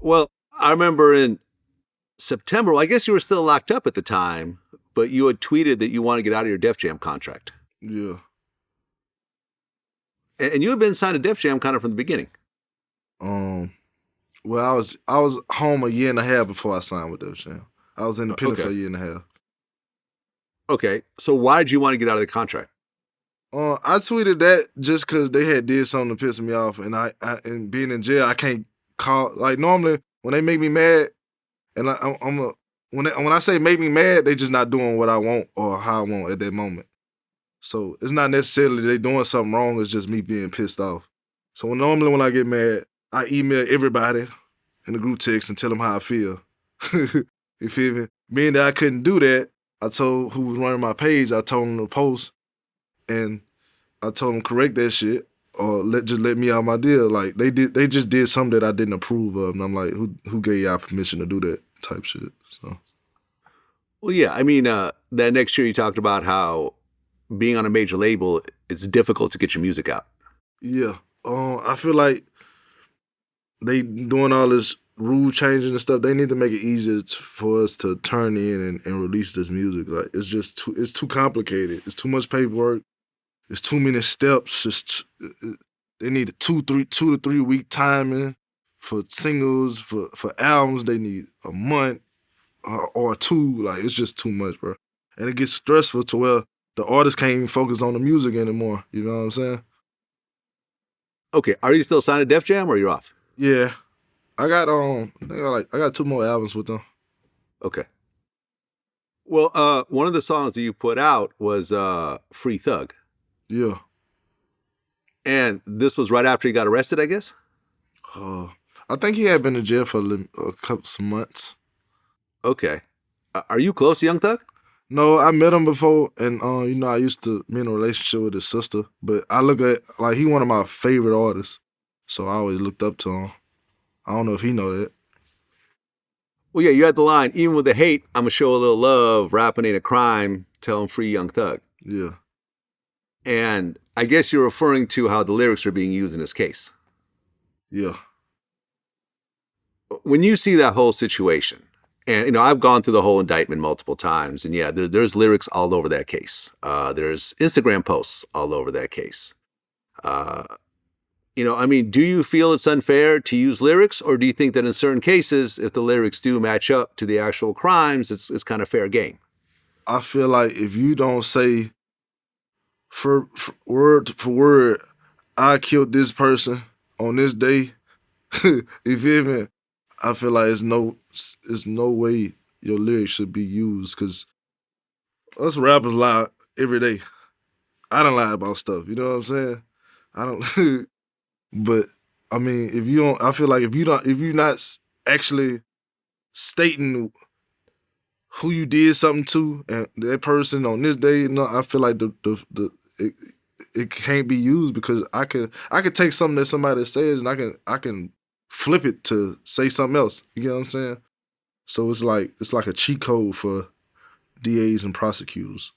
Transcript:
Well, I remember in September, well, I guess you were still locked up at the time, but you had tweeted that you want to get out of your Def Jam contract. Yeah. And you had been signed to Def Jam kind of from the beginning. Um. Well, I was home a year and a half before I signed with Def Jam. I was independent for a year and a half. Okay, so why did you want to get out of the contract? I tweeted that just because they had did something to piss me off, and and being in jail, I can't call like normally when they make me mad, and when I say make me mad, they just not doing what I want or how I want at that moment. So it's not necessarily they doing something wrong. It's just me being pissed off. So normally when I get mad, I email everybody in the group text and tell them how I feel. You feel me? Being that I couldn't do that, I told who was running my page, I told them to post, and I told them correct that shit or just let me out my deal. Like they just did something that I didn't approve of, and I'm like, who gave y'all permission to do that type shit? So. Well, yeah, I mean, that next year you talked about how being on a major label, it's difficult to get your music out. Yeah, I feel like they doing all this rule changing and stuff. They need to make it easier for us to turn in and release this music. Like it's too complicated. It's too much paperwork. It's too many steps. They need a 2 to 3 week timing for singles. For albums, they need a month or two. Like it's just too much, bro. And it gets stressful to where the artist can't even focus on the music anymore. You know what I'm saying? Okay, are you still signed to Def Jam or you're off? Yeah, I got I got 2 more albums with them. Okay. Well, one of the songs that you put out was Free Thug. Yeah. And this was right after he got arrested, I guess? I think he had been in jail for a couple some months. Okay. Are you close to Young Thug? No, I met him before, and I used to be in a relationship with his sister. But I look at like he one of my favorite artists, so I always looked up to him. I don't know if he know that. Well, yeah, you had the line, even with the hate, I'ma show a little love, rapping ain't a crime, tell him free Young Thug. Yeah. And I guess you're referring to how the lyrics are being used in this case. Yeah. When you see that whole situation, and I've gone through the whole indictment multiple times, and yeah, there's lyrics all over that case. There's Instagram posts all over that case. Do you feel it's unfair to use lyrics, or do you think that in certain cases, if the lyrics do match up to the actual crimes, it's kind of fair game? I feel like if you don't say for word for word, I killed this person on this day, you feel me? I feel like there's no way your lyrics should be used because us rappers lie every day. I don't lie about stuff, you know what I'm saying? I don't, but I mean, if you don't, I feel like if you're not actually stating who you did something to and that person on this day, I feel like it can't be used because I could take something that somebody says and I can flip it to say something else. You get what I'm saying? So it's like a cheat code for DAs and prosecutors.